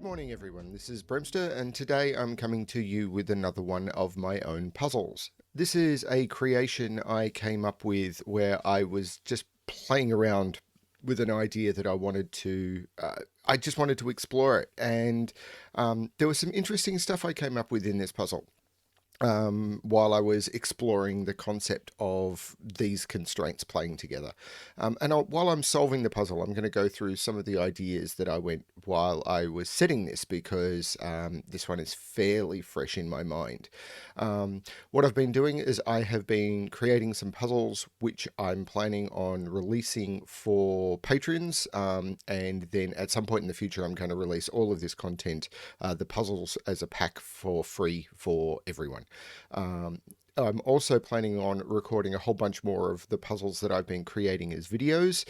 Good morning, everyone. This is Bremster, and today I'm coming to you with another one of my own puzzles. This is a creation I came up with where I was just playing around with an idea that I just wanted to explore it, and there was some interesting stuff I came up with in this puzzle. While I was exploring the concept of these constraints playing together. While I'm solving the puzzle, I'm going to go through some of the ideas that I went while I was setting this because this one is fairly fresh in my mind. What I've been doing is I have been creating some puzzles which I'm planning on releasing for patrons, and then at some point in the future I'm going to release all of this content, the puzzles as a pack for free for everyone. I'm also planning on recording a whole bunch more of the puzzles that I've been creating as videos,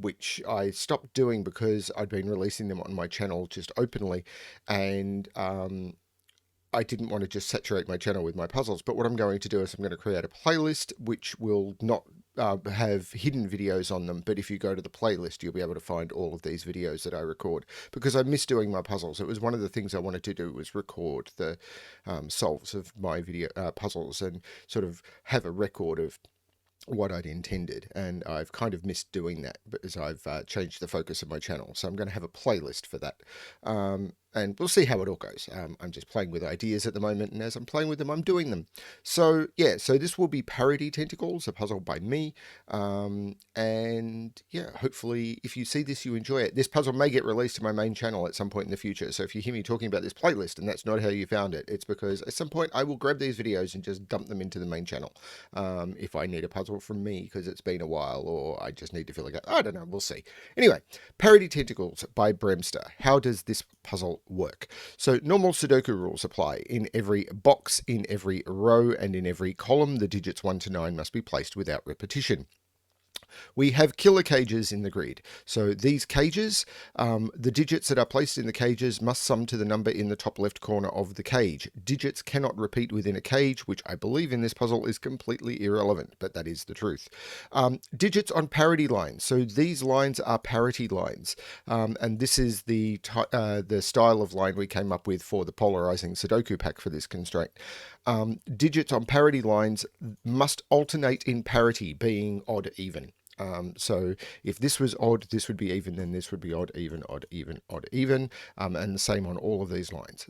which I stopped doing because I'd been releasing them on my channel just openly, and I didn't want to just saturate my channel with my puzzles. But what I'm going to do is I'm going to create a playlist which will not have hidden videos on them, but if you go to the playlist you'll be able to find all of these videos that I record, because I miss doing my puzzles. It was one of the things I wanted to do, was record the solves of my video puzzles and sort of have a record of what I'd intended, and I've kind of missed doing that because I've changed the focus of my channel. So I'm going to have a playlist for that, and we'll see how it all goes. I'm just playing with ideas at the moment, and as I'm playing with them, I'm doing them. So yeah, so this will be Parity Tentacles, a puzzle by me, and yeah, hopefully if you see this, you enjoy it. This puzzle may get released to my main channel at some point in the future, so if you hear me talking about this playlist and that's not how you found it, it's because at some point I will grab these videos and just dump them into the main channel, if I need a puzzle from me because it's been a while, or I just need to feel like I don't know, we'll see. Anyway, Parity Tentacles by Bremster. How does this puzzle work? So normal Sudoku rules apply. In every box, in every row, and in every column, the digits 1 to 9 must be placed without repetition. We have killer cages in the grid. So these cages, the digits that are placed in the cages must sum to the number in the top left corner of the cage. Digits cannot repeat within a cage, which I believe in this puzzle is completely irrelevant, but that is the truth. Digits on parity lines. So these lines are parity lines, and this is the style of line we came up with for the polarizing Sudoku pack for this constraint. Digits on parity lines must alternate in parity, being odd, even. So if this was odd, this would be even, then this would be odd, even, odd, even, odd, even, and the same on all of these lines.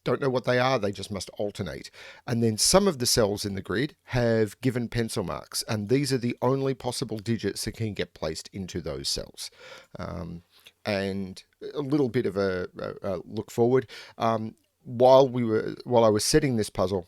Don't know what they are, they just must alternate. And then some of the cells in the grid have given pencil marks, and these are the only possible digits that can get placed into those cells. And a little bit of a look forward. While I was setting this puzzle,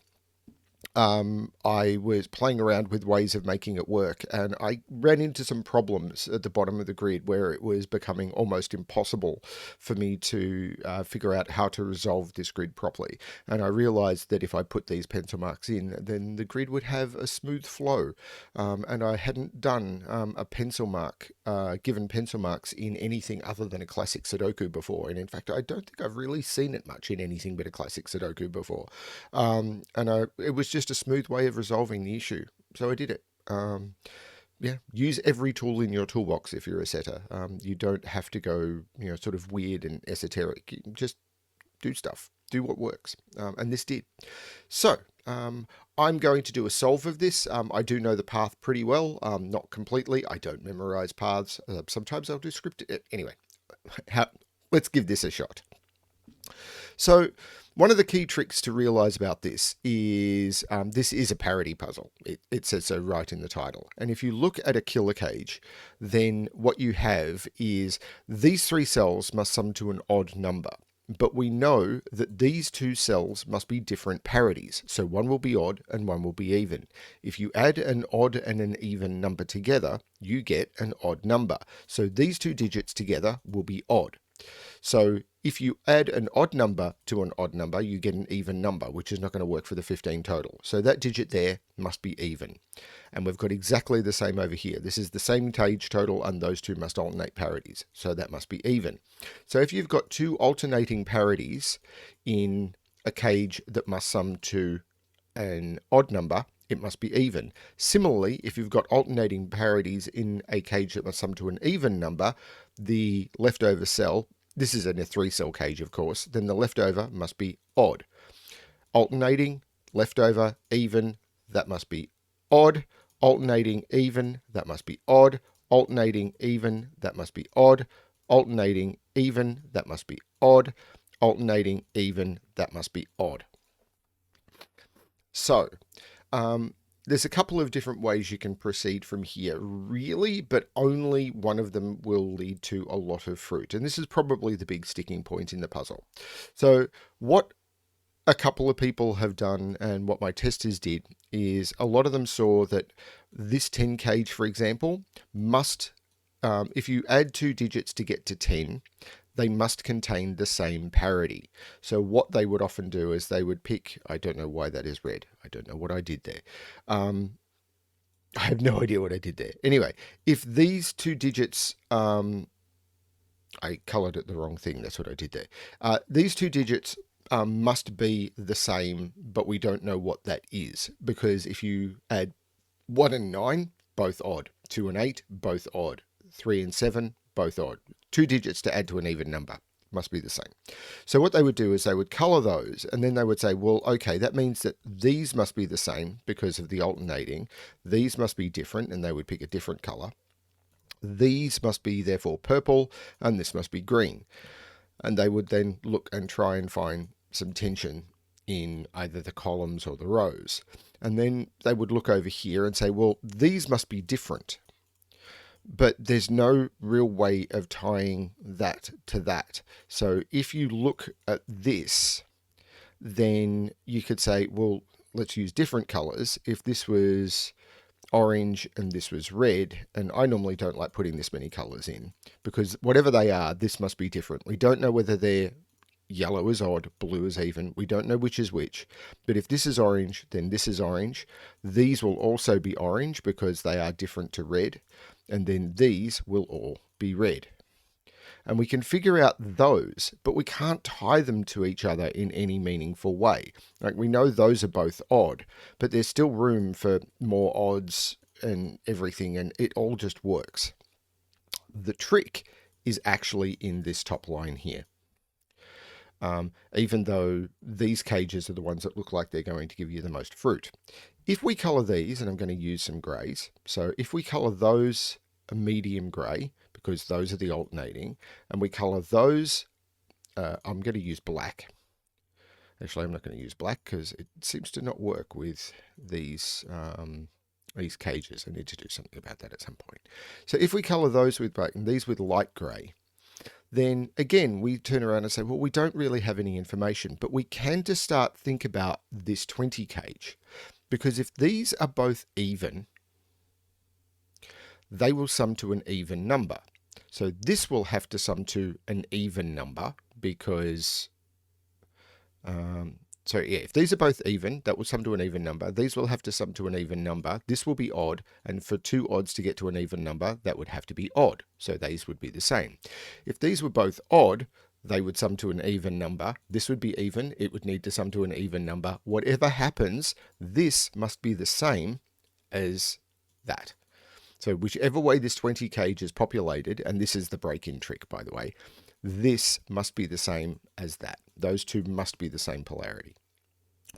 I was playing around with ways of making it work, and I ran into some problems at the bottom of the grid where it was becoming almost impossible for me to figure out how to resolve this grid properly. And I realized that if I put these pencil marks in, then the grid would have a smooth flow. And I hadn't done a pencil mark, given pencil marks in anything other than a classic Sudoku before. And in fact, I don't think I've really seen it much in anything but a classic Sudoku before. It was just a smooth way of resolving the issue, so I did it. Yeah, use every tool in your toolbox if you're a setter. You don't have to go, sort of weird and esoteric. You just do stuff, do what works, and this did. So I'm going to do a solve of this. I do know the path pretty well, not completely. I don't memorize paths. Sometimes I'll do script. Anyway, let's give this a shot. So one of the key tricks to realize about this is a parity puzzle. It says so right in the title. And if you look at a killer cage, then what you have is these three cells must sum to an odd number. But we know that these two cells must be different parities. So one will be odd and one will be even. If you add an odd and an even number together, you get an odd number. So these two digits together will be odd. So if you add an odd number to an odd number, you get an even number, which is not going to work for the 15 total. So that digit there must be even. And we've got exactly the same over here. This is the same cage total, and those two must alternate parities. So that must be even. So if you've got two alternating parities in a cage that must sum to an odd number, it must be even. Similarly, if you've got alternating parities in a cage that must sum to an even number, the leftover cell this is in a 3-cell cage, of course, then the leftover must be odd. Alternating, leftover, even, that must be odd. Alternating, even, that must be odd. Alternating, even, that must be odd. Alternating, even, that must be odd. Alternating, even, that must be odd. So, there's a couple of different ways you can proceed from here, really, but only one of them will lead to a lot of fruit. And this is probably the big sticking point in the puzzle. So what a couple of people have done, and what my testers did, is a lot of them saw that this 10 cage, for example, must, if you add 2 digits to get to 10, they must contain the same parity. So what they would often do is they would pick, I don't know why that is red. I don't know what I did there. I have no idea what I did there. Anyway, if these 2 digits, I colored it the wrong thing. That's what I did there. These 2 digits must be the same, but we don't know what that is, because if you add 1 and 9, both odd. 2 and 8, both odd. 3 and 7, both odd. 2 digits to add to an even number must be the same. So what they would do is they would color those, and then they would say, well, okay, that means that these must be the same because of the alternating. These must be different, and they would pick a different color. These must be therefore purple, and this must be green. And they would then look and try and find some tension in either the columns or the rows. And then they would look over here and say, well, these must be different. But there's no real way of tying that to that. So if you look at this, then you could say, well, let's use different colors. If this was orange and this was red, and I normally don't like putting this many colors in, because whatever they are, this must be different. We don't know whether they're yellow is odd, blue is even. We don't know which is which. But if this is orange, then this is orange. These will also be orange because they are different to red. And then these will all be red. And we can figure out those, but we can't tie them to each other in any meaningful way. Like, we know those are both odd, but there's still room for more odds and everything, and it all just works. The trick is actually in this top line here. Even though these cages are the ones that look like they're going to give you the most fruit. If we color these, and I'm going to use some grays, so if we color those a medium gray, because those are the alternating, and we color those, I'm going to use black. Actually, I'm not going to use black because it seems to not work with these cages. I need to do something about that at some point. So if we color those with black and these with light gray, then again, we turn around and say, well, we don't really have any information, but we can just start think about this 20 cage, because if these are both even, they will sum to an even number. So this will have to sum to an even number because, if these are both even, that will sum to an even number. These will have to sum to an even number. This will be odd. And for 2 odds to get to an even number, that would have to be odd. So these would be the same. If these were both odd, they would sum to an even number. This would be even. It would need to sum to an even number. Whatever happens, this must be the same as that. So whichever way this 20 cage is populated, and this is the break-in trick, by the way, this must be the same as that. Those two must be the same polarity.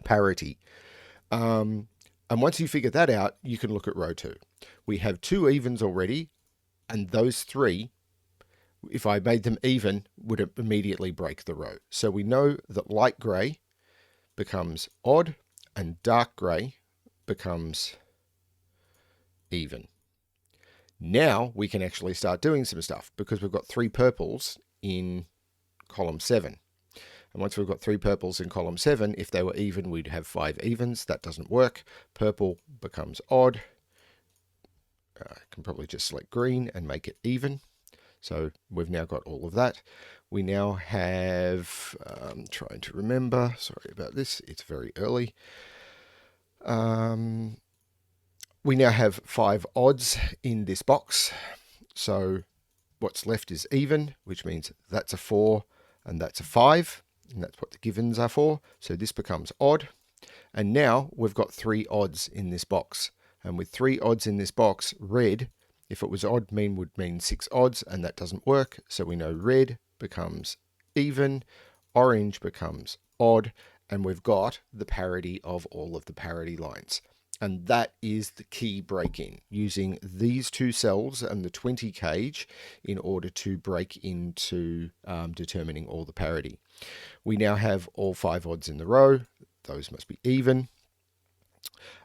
Parity. And once you figure that out, you can look at row 2. We have 2 evens already, and those 3, if I made them even, would immediately break the row. So we know that light grey becomes odd, and dark grey becomes even. Now we can actually start doing some stuff, because we've got 3 purples in column 7. And once we've got 3 purples in column 7, if they were even, we'd have 5 evens. That doesn't work. Purple becomes odd. I can probably just select green and make it even. So we've now got all of that. We now have, trying to remember, sorry about this, it's very early. We now have 5 odds in this box. So what's left is even, which means that's a 4 and that's a 5. And that's what the givens are for. So this becomes odd. And now we've got 3 odds in this box. And with 3 odds in this box, red, if it was odd, would mean 6 odds, and that doesn't work. So we know red becomes even, orange becomes odd, and we've got the parity of all of the parity lines. And that is the key break-in, using these two cells and the 20 cage in order to break into determining all the parity. We now have all 5 odds in the row. Those must be even.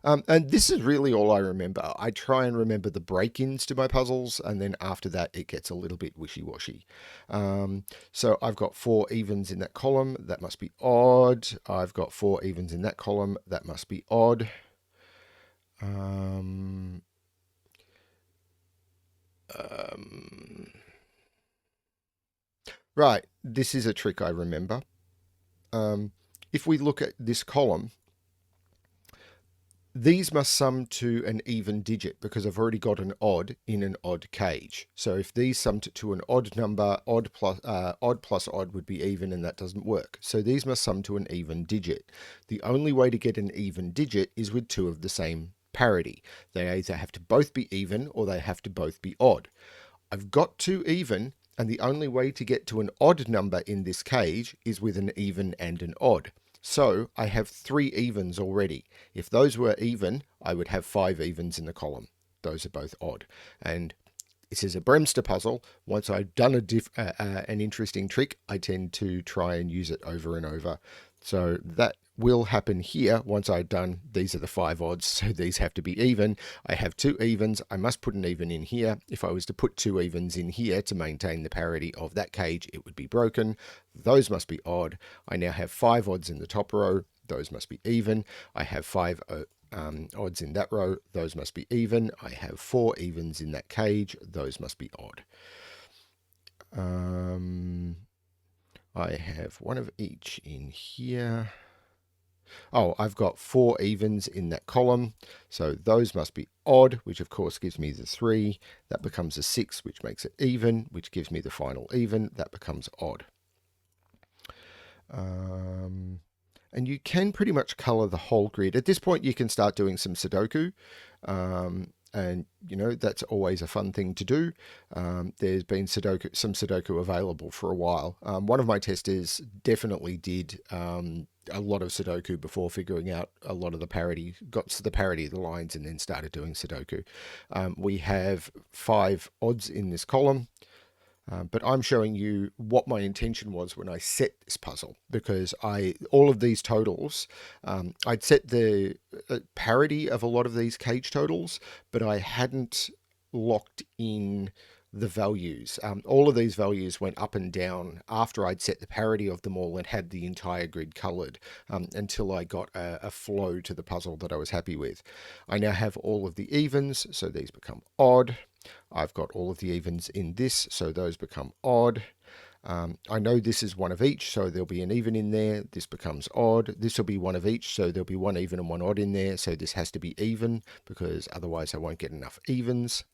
And this is really all I remember. I try and remember the break-ins to my puzzles, and then after that it gets a little bit wishy-washy. So I've got 4 evens in that column. That must be odd. I've got 4 evens in that column. That must be odd. Right, this is a trick I remember. If we look at this column, these must sum to an even digit because I've already got an odd in an odd cage. So if these sum to an odd number, odd plus odd would be even, and that doesn't work. So these must sum to an even digit. The only way to get an even digit is with 2 of the same parity. They either have to both be even or they have to both be odd. I've got 2 even, and the only way to get to an odd number in this cage is with an even and an odd. So I have 3 evens already. If those were even, I would have 5 evens in the column. Those are both odd. And this is a Bremster puzzle. Once I've done an interesting trick, I tend to try and use it over and over. So that will happen here once I've done, these are the 5 odds, so these have to be even. I have 2 evens. I must put an even in here. If I was to put 2 evens in here to maintain the parity of that cage, it would be broken. Those must be odd. I now have 5 odds in the top row. Those must be even. I have 5 odds in that row. Those must be even. I have 4 evens in that cage. Those must be odd. I have 1 of each in here. Oh, I've got 4 evens in that column, so those must be odd, which of course gives me the 3. That becomes a 6, which makes it even, which gives me the final even. That becomes odd. And you can pretty much color the whole grid. At this point, you can start doing some Sudoku. And, you know, that's always a fun thing to do. There's been some Sudoku available for a while. One of my testers definitely did a lot of Sudoku before figuring out a lot of the parity, got to the parity of the lines and then started doing Sudoku. We have 5 odds in this column. But I'm showing you what my intention was when I set this puzzle, because all of these totals, I'd set the parity of a lot of these cage totals, but I hadn't locked in the values. All of these values went up and down after I'd set the parity of them all and had the entire grid colored until I got a flow to the puzzle that I was happy with. I now have all of the evens, so these become odd. I've got all of the evens in this, so those become odd. I know this is 1 of each, so there'll be an even in there. This becomes odd. This will be 1 of each, so there'll be 1 even and 1 odd in there. So this has to be even, because otherwise I won't get enough evens.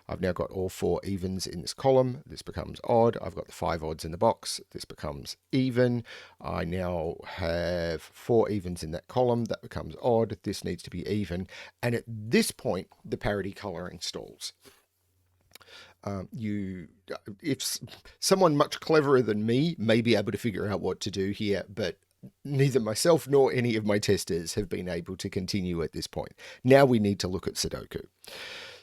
I've now got all 4 evens in this column. This becomes odd. I've got the 5 odds in the box. This becomes even. I now have 4 evens in that column. That becomes odd. This needs to be even. And at this point, the parity coloring stalls. If someone much cleverer than me may be able to figure out what to do here, but neither myself nor any of my testers have been able to continue at this point. Now we need to look at Sudoku.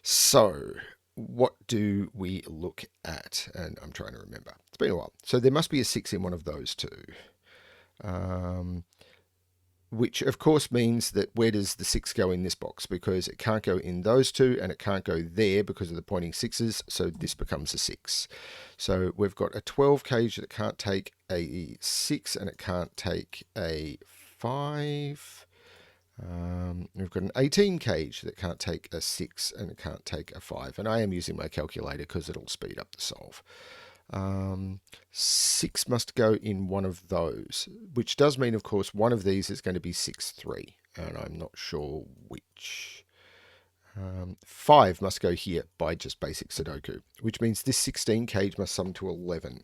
So what do we look at? And I'm trying to remember. It's been a while. So there must be a 6 in one of those two. Which of course means that where does the 6 go in this box? Because it can't go in those two and it can't go there because of the pointing 6s. So this becomes a 6. So we've got a 12 cage that can't take a 6 and it can't take a 5. We've got an 18 cage that can't take a 6 and it can't take a 5. And I am using my calculator because it'll speed up the solve. 6 must go in one of those, which does mean, of course, one of these is going to be 6, 3, and I'm not sure which. 5 must go here by just basic Sudoku, which means this 16 cage must sum to 11.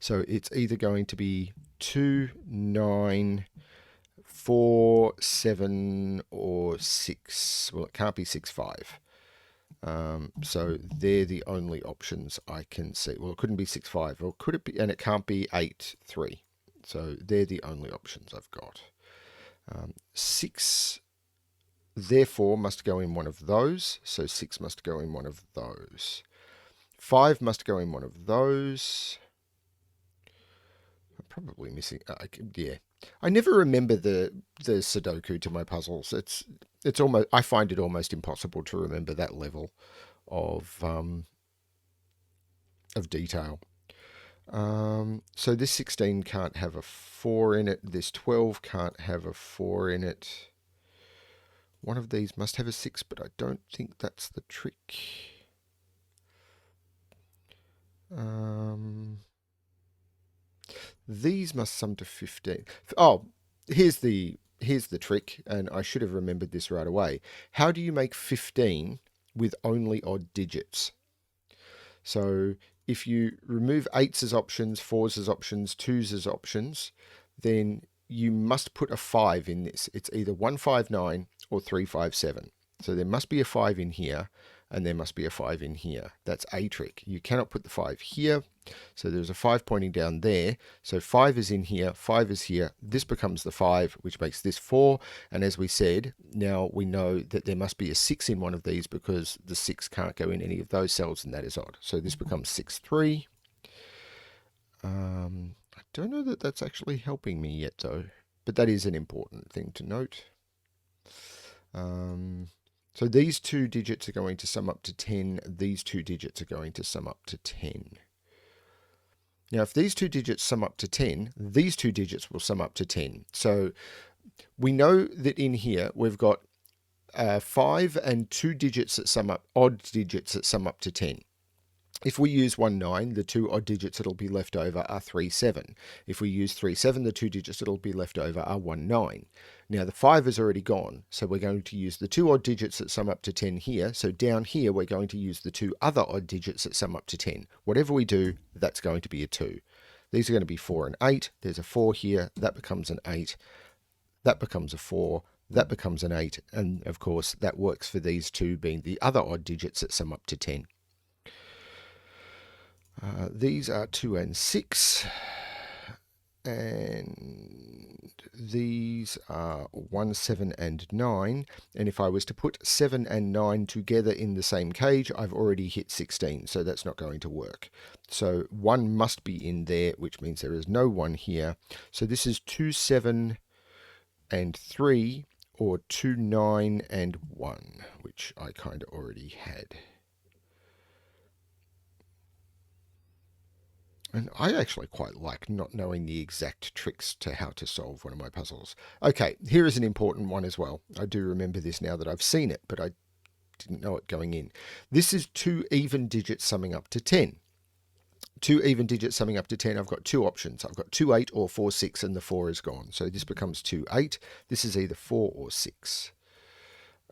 So it's either going to be 2, 9, 4, 7, or 6. Well, it can't be 6, 5. So they're the only options I can see. Well, it couldn't be 6, 5, or could it be? And it can't be 8, 3. So they're the only options I've got. 6, therefore, must go in one of those. So 6 must go in one of those. 5 must go in one of those. I'm probably missing. Yeah, I never remember the Sudoku to my puzzles. It's almost, I find it almost impossible to remember that level of detail. So this 16 can't have a 4 in it. This 12 can't have a 4 in it. One of these must have a 6, but I don't think that's the trick. These must sum to 15. Oh, here's the trick, and I should have remembered this right away. How do you make 15 with only odd digits? So if you remove 8s as options, 4s as options, 2s as options, then you must put a 5 in this. It's either 159 or 357. So there must be a 5 in here, and there must be a 5 in here. That's a trick. You cannot put the 5 here. So there's a 5 pointing down there. So 5 is in here, 5 is here. This becomes the 5, which makes this 4. And as we said, now we know that there must be a 6 in one of these because the 6 can't go in any of those cells, and that is odd. So this becomes 6, 3. I don't know that that's actually helping me yet, though. But that is an important thing to note. So these two digits are going to sum up to 10. These two digits are going to sum up to 10. Now, if these two digits sum up to 10, these two digits will sum up to 10. So we know that in here we've got 5 and 2 digits that sum up, odd digits that sum up to 10. If we use 1, 9, the two odd digits that'll be left over are 3, 7. If we use 3, 7, the two digits that'll be left over are 1, 9. Now the 5 is already gone, so we're going to use the two odd digits that sum up to 10 here. So down here, we're going to use the two other odd digits that sum up to 10. Whatever we do, that's going to be a 2. These are going to be 4 and 8. There's a 4 here. That becomes an 8. That becomes a 4. That becomes an 8. And of course, that works for these two being the other odd digits that sum up to 10. These are 2 and 6, and these are 1, 7 and 9, and if I was to put 7 and 9 together in the same cage, I've already hit 16, so that's not going to work. So 1 must be in there, which means there is no 1 here. So this is 2, 7 and 3, or 2, 9 and 1, which I kind of already had. And I actually quite like not knowing the exact tricks to how to solve one of my puzzles. Okay, here is an important one as well. I do remember this now that I've seen it, but I didn't know it going in. This is 2 even digits summing up to 10. 2 even digits summing up to 10, I've got 2 options. I've got 2, 8 or 4, 6, and the 4 is gone. So this becomes 2, 8. This is either 4 or 6.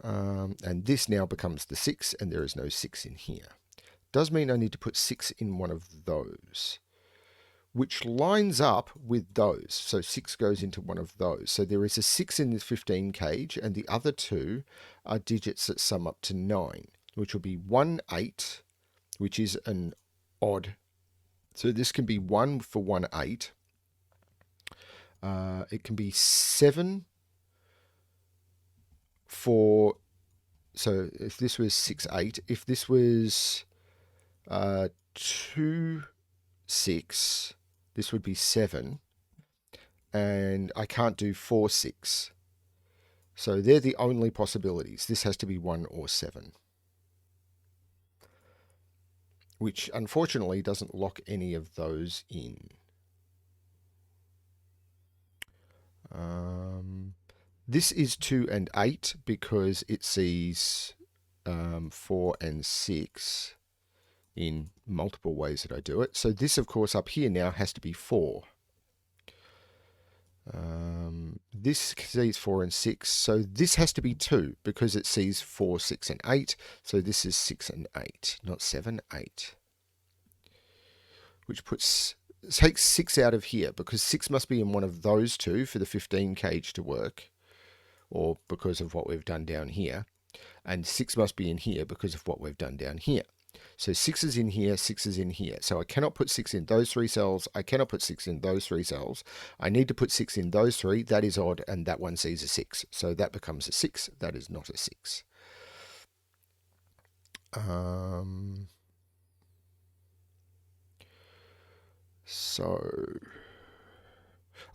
And this now becomes the 6, and there is no 6 in here. Does mean I need to put 6 in one of those, which lines up with those. So 6 goes into one of those. So there is a 6 in this 15 cage, and the other two are digits that sum up to 9, which will be 1, 8, which is an odd. So this can be 1 for 1, 8. It can be 7 for, so if this was 6, 8, if this was 2, 6, this would be 7, and I can't do 4, 6. So they're the only possibilities. This has to be 1 or 7, which unfortunately doesn't lock any of those in. This is 2 and 8 because it sees 4 and 6 in multiple ways that I do it. So this, of course, up here now has to be 4. This sees 4 and 6, so this has to be 2 because it sees 4, 6, and 8. So this is 6 and 8, not 7, 8. Which takes 6 out of here because 6 must be in one of those two for the 15 cage to work, or because of what we've done down here. And 6 must be in here because of what we've done down here. So 6 is in here, 6 is in here. So I cannot put 6 in those 3 cells. I cannot put 6 in those 3 cells. I need to put 6 in those 3. That is odd, and that one sees a 6. So that becomes a 6. That is not a 6.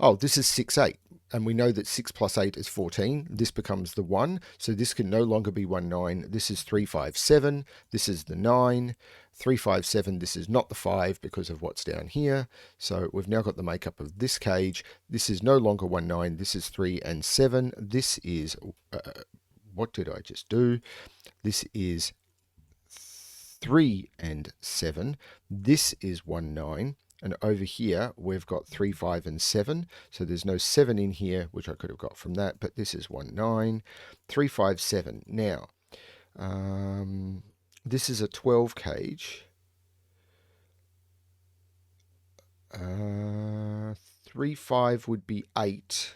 Oh, this is 6, 8. And we know that 6 plus 8 is 14. This becomes the 1. So this can no longer be 1, 9. This is 3, 5, 7. This is the 9. 3, 5, 7. This is not the 5 because of what's down here. So we've now got the makeup of this cage. This is no longer 1, 9. This is 3 and 7. This is... what did I just do? This is 3 and 7. This is 1, 9. And over here, we've got 3, 5, and 7. So there's no 7 in here, which I could have got from that. But this is 1, 9. 3, 5, 7. Now, this is a 12 cage. 3, 5 would be 8.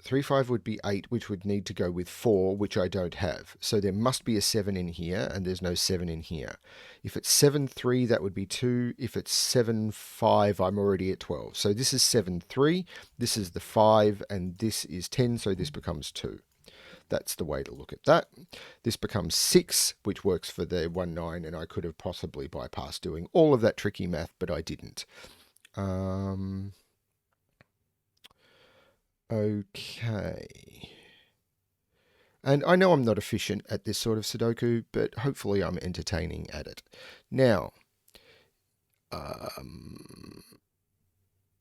3, 5 would be 8, which would need to go with 4, which I don't have. So there must be a 7 in here, and there's no 7 in here. If it's 7, 3, that would be 2. If it's 7, 5, I'm already at 12. So this is 7, 3. This is the 5, and this is 10, so this becomes 2. That's the way to look at that. This becomes 6, which works for the 1, 9, and I could have possibly bypassed doing all of that tricky math, but I didn't. Okay. And I know I'm not efficient at this sort of Sudoku, but hopefully I'm entertaining at it. Now,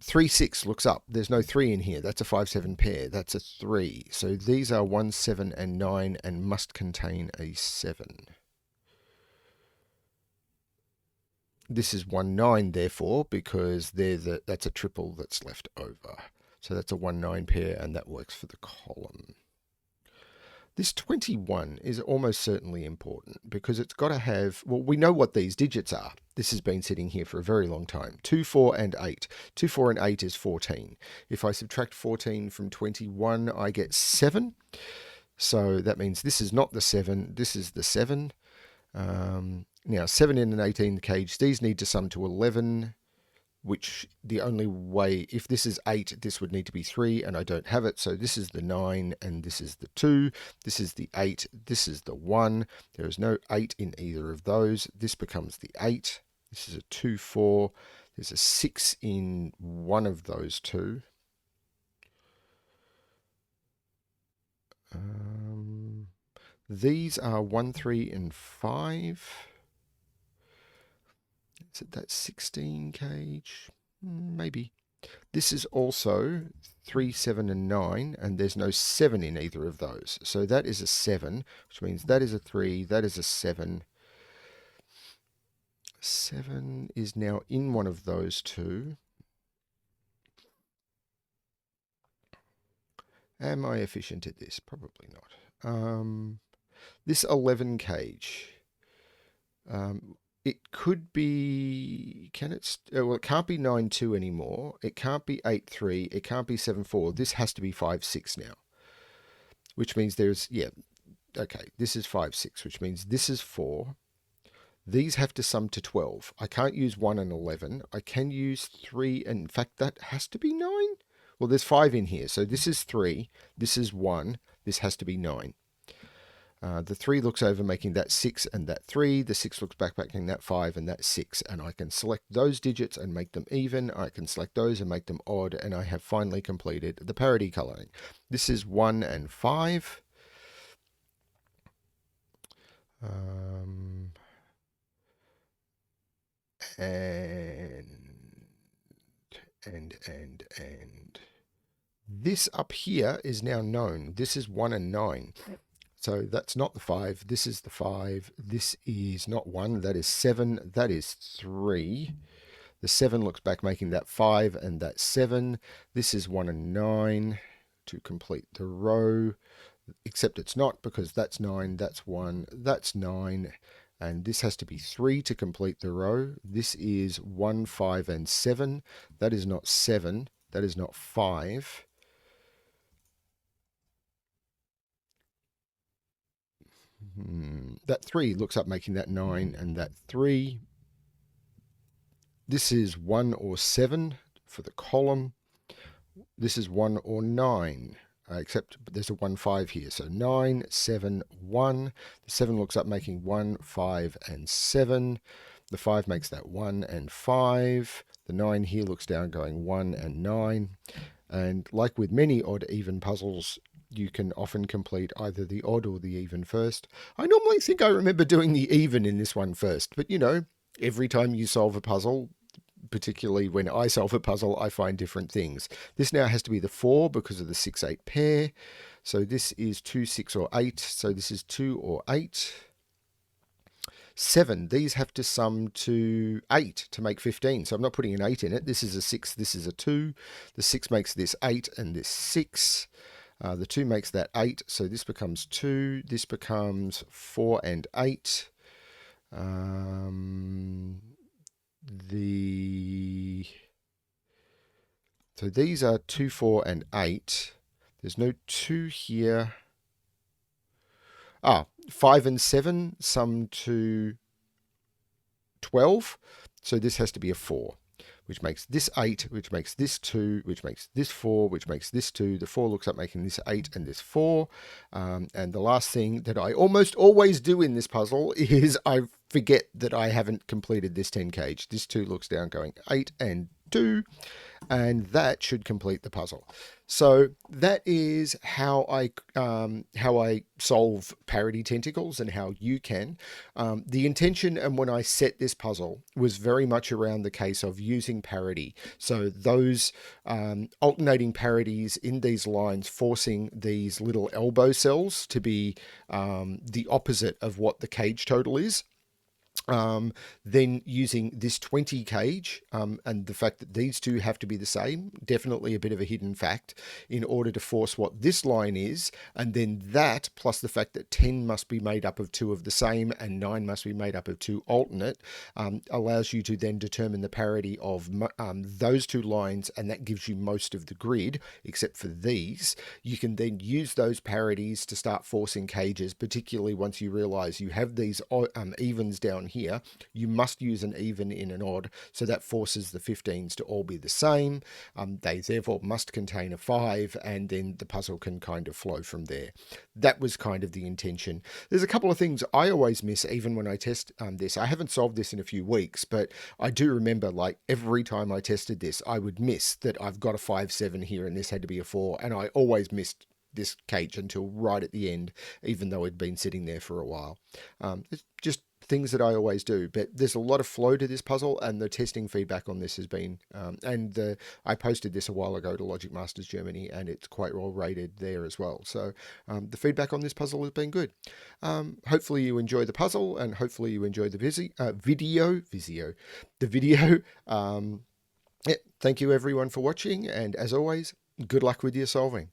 3, 6 looks up. There's no 3 in here. That's a 5, 7 pair. That's a 3. So these are 1, 7, and 9 and must contain a 7. This is 1, 9, therefore, because that's a triple that's left over. So that's a 1, 9 pair, and that works for the column. This 21 is almost certainly important because it's got to have, well, we know what these digits are. This has been sitting here for a very long time. 2, 4, and 8. 2, 4, and 8 is 14. If I subtract 14 from 21, I get 7. So that means this is not the 7, this is the 7. Now, 7 in an 18 cage, these need to sum to 11. Which the only way, if this is 8, this would need to be 3, and I don't have it. So this is the 9, and this is the 2. This is the 8. This is the 1. There is no 8 in either of those. This becomes the 8. This is a 2, 4. There's a 6 in one of those two. These are 1, 3, and 5. Is it that 16 cage? Maybe. This is also 3, 7, and 9, and there's no 7 in either of those. So that is a 7, which means that is a 3, that is a 7. 7 is now in one of those two. Am I efficient at this? Probably not. This 11 cage. It could be, well, it can't be 9, 2 anymore. It can't be 8, 3. It can't be 7, 4. This has to be 5, 6 now. Which means there's, yeah, okay, this is 5, 6, which means this is 4. These have to sum to 12. I can't use 1 and 11. I can use 3, and in fact, that has to be 9. Well, there's 5 in here. So this is 3. This is 1. This has to be 9. The 3 looks over, making that 6 and that 3. The 6 looks back, making that 5 and that 6. And I can select those digits and make them even. I can select those and make them odd. And I have finally completed the parity coloring. This is 1 and 5. And this up here is now known. This is 1 and 9. So that's not the 5. This is the 5. This is not 1. That is 7. That is 3. The 7 looks back, making that 5 and that 7. This is 1 and 9 to complete the row. Except it's not, because that's 9, that's 1, that's 9. And this has to be 3 to complete the row. This is 1, 5, and 7. That is not 7. That is not 5. That 3 looks up making that 9, and that 3. This is 1 or 7 for the column. This is 1 or 9, except there's a 1, 5 here. So 9, 7, 1. The 7 looks up making 1, 5, and 7. The 5 makes that 1 and 5. The 9 here looks down going 1 and 9. And like with many odd even puzzles, you can often complete either the odd or the even first. I normally think I remember doing the even in this one first, but you know, every time you solve a puzzle, particularly when I solve a puzzle, I find different things. This now has to be the 4 because of the 6, 8 pair. So this is 2, 6, or 8. So this is 2 or 8. 7, these have to sum to 8 to make 15. So I'm not putting an 8 in it. This is a 6, this is a 2. The 6 makes this 8 and this 6. The 2 makes that 8, so this becomes 2. This becomes 4 and 8. So these are 2, 4, and 8. There's no 2 here. 5 and 7 sum to 12. So this has to be a 4, which makes this 8, which makes this 2, which makes this 4, which makes this 2. The 4 looks up making this 8 and this 4. And the last thing that I almost always do in this puzzle is I forget that I haven't completed this 10 cage. This 2 looks down going 8 and 2. And that should complete the puzzle. So that is how I solve Parity Tentacles and how you can. The intention and when I set this puzzle was very much around the case of using parity. So those alternating parities in these lines forcing these little elbow cells to be the opposite of what the cage total is. Then using this 20 cage and the fact that these two have to be the same, definitely a bit of a hidden fact, in order to force what this line is, and then that plus the fact that 10 must be made up of 2 of the same and 9 must be made up of 2 alternate, allows you to then determine the parity of those 2 lines, and that gives you most of the grid except for these. You can then use those parities to start forcing cages, particularly once you realize you have these evens down here. You must use an even in an odd, so that forces the 15s to all be the same. They therefore must contain a 5, and then the puzzle can kind of flow from there. That was kind of the intention. There's a couple of things I always miss even when I test this. I haven't solved this in a few weeks, but I do remember like every time I tested this, I would miss that I've got a 5, 7 here and this had to be a 4, and I always missed this cage until right at the end, even though it'd been sitting there for a while. It's just things that I always do, but there's a lot of flow to this puzzle, and the testing feedback on this has been, I posted this a while ago to Logic Masters Germany, and it's quite well rated there as well. So the feedback on this puzzle has been good. Hopefully you enjoy the puzzle, and hopefully you enjoy the video. Yeah, thank you everyone for watching, and as always, good luck with your solving.